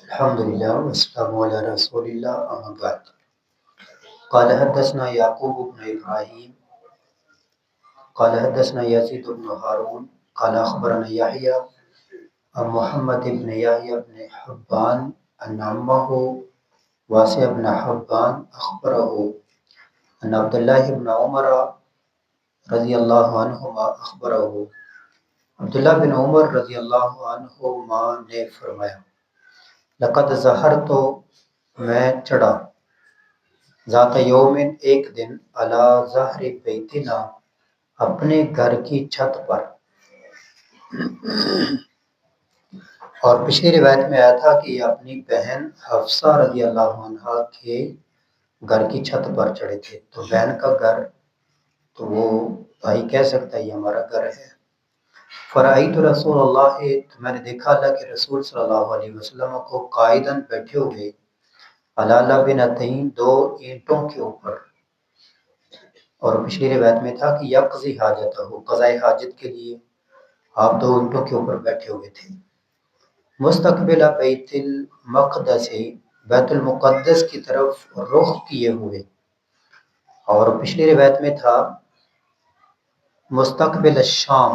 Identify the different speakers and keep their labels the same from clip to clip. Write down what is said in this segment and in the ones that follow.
Speaker 1: الحمدللہ والسلام علی رسول اللہ اما بعد قال حدثنا یعقوب بن ابراہیم قال حدثنا یزید بن ہارون قال اخبرنا یحییٰ عن محمد بن یحییٰ بن حبان ان عمہ واسع بن حبان اخبرہ ان عبداللہ بن عمر رضی اللہ عنہما اخبرہ عبداللہ بن عمر رضی اللہ عنہما نے فرمایا لقد ظہرت میں چڑھا ذات یومن ایک دن علی ظہر بیتنا اپنے گھر کی چھت پر، اور پچھلی روایت میں آیا تھا کہ یہ اپنی بہن حفصہ رضی اللہ عنہا کے گھر کی چھت پر چڑھے تھے۔ تو بہن کا گھر تو وہ بھائی کہہ سکتا ہے یہ ہمارا گھر ہے۔ فرأیت رسول اللہ، تو میں نے دیکھا اللہ کے رسول صلی اللہ علیہ وسلم کو قائداً بیٹھے ہوئے علی لبنتین، دو اینٹوں کے اوپر، اور پچھلی روایت میں تھا کہ یقضی حاجتہ، قضاء حاجت کے لیے آپ دو اینٹوں کے اوپر بیٹھے ہوئے تھے۔ مستقبل بیت المقدس، بیت المقدس کی طرف رخ کیے ہوئے، اور پچھلی روایت میں تھا مستقبل الشام،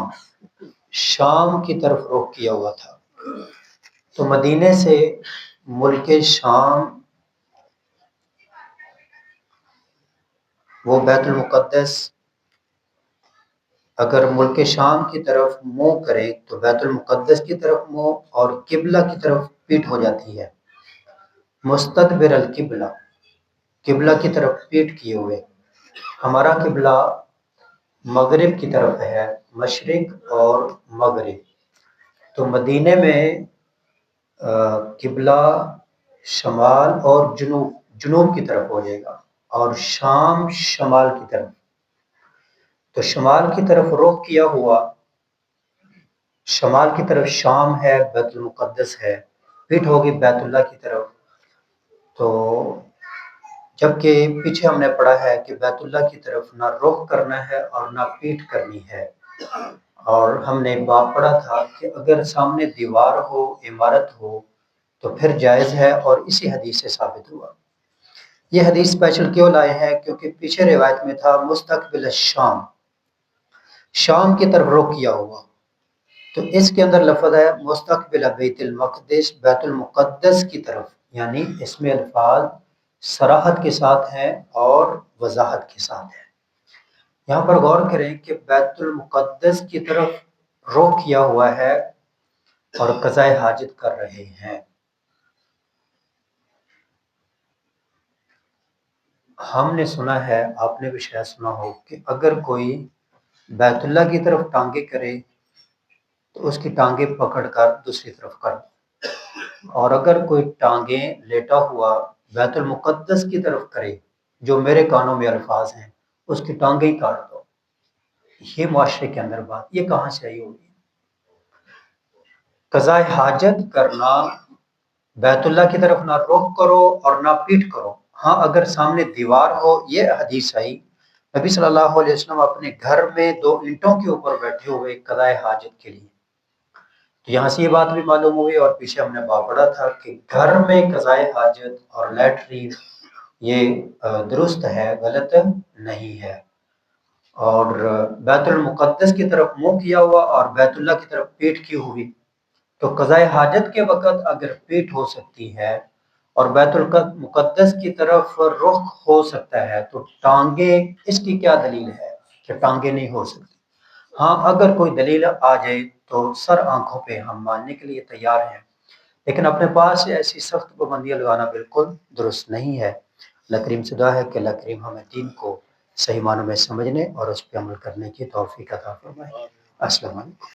Speaker 1: شام کی طرف رخ کیا ہوا تھا۔ تو مدینے سے ملک شام وہ بیت المقدس اگر ملک شام کی طرف منہ کرے تو بیت المقدس کی طرف منہ اور قبلہ کی طرف پیٹھ ہو جاتی ہے۔ مستدبر القبلہ، قبلہ کی طرف پیٹھ کیے ہوئے۔ ہمارا قبلہ مغرب کی طرف ہے، مشرق اور مغرب۔ تو مدینے میں قبلہ شمال اور جنوب کی طرف ہو جائے گا، اور شام شمال کی طرف۔ تو شمال کی طرف رخ کیا ہوا، شمال کی طرف شام ہے، بیت المقدس ہے، پیٹھ ہوگی بیت اللہ کی طرف۔ تو جبکہ پیچھے ہم نے پڑھا ہے کہ بیت اللہ کی طرف نہ رخ کرنا ہے اور نہ پیٹھ کرنی ہے، اور ہم نے باب پڑھا تھا کہ اگر سامنے دیوار ہو، عمارت ہو تو پھر جائز ہے، اور اسی حدیث سے ثابت ہوا۔ یہ حدیث اسپیشل کیوں لائے ہیں؟ کیونکہ پیچھے روایت میں تھا مستقبل الشام، شام کی طرف رخ کیا ہوا، تو اس کے اندر لفظ ہے مستقبل بیت المقدس، بیت المقدس کی طرف، یعنی اس میں الفاظ صراحت کے ساتھ ہیں اور وضاحت کے ساتھ ہیں۔ یہاں پر غور کریں کہ بیت المقدس کی طرف رخ کیا ہوا ہے اور قضاء حاجت کر رہے ہیں۔ ہم نے سنا ہے، آپ نے بھی شاید سنا ہو، کہ اگر کوئی بیت اللہ کی طرف ٹانگیں کرے تو اس کی ٹانگیں پکڑ کر دوسری طرف کر دو، اور اگر کوئی ٹانگیں لیٹا ہوا بیت المقدس کی طرف کرے، جو میرے کانوں میں الفاظ ہیں، اس کی ٹانگیں ہی کاٹ دو۔ یہ معاشرے کے اندر بات یہ کہاں سے آئی ہوگی؟ قضاء حاجت کرنا، بیت اللہ کی طرف نہ رخ کرو اور نہ پیٹھ کرو۔ ہاں اگر سامنے دیوار ہو، یہ حدیث آئی نبی صلی اللہ علیہ وسلم اپنے گھر میں دو اینٹوں کے اوپر بیٹھے ہوئے قضاء حاجت کے لیے۔ تو یہاں سے یہ بات بھی معلوم ہوئی، اور پیچھے ہم نے باب پڑھا تھا کہ گھر میں قضاء حاجت اور لیٹرین یہ درست ہے، غلط نہیں ہے۔ اور بیت المقدس کی طرف منہ کیا ہوا اور بیت اللہ کی طرف پیٹھ کی ہوئی، تو قضاء حاجت کے وقت اگر پیٹھ ہو سکتی ہے اور بیت المقدس کی طرف رخ ہو سکتا ہے، تو ٹانگیں، اس کی کیا دلیل ہے کہ ٹانگیں نہیں ہو سکتی؟ ہاں اگر کوئی دلیل آ جائے تو سر آنکھوں پہ ہم ماننے کے لیے تیار ہیں، لیکن اپنے پاس ایسی سخت پابندیاں لگانا بالکل درست نہیں ہے۔ اللہ کریم سے دعا ہے کہ اللہ کریم ہمیں دین کو صحیح معنوں میں سمجھنے اور اس پہ عمل کرنے کی توفیق عطا فرمائے۔ السلام علیکم۔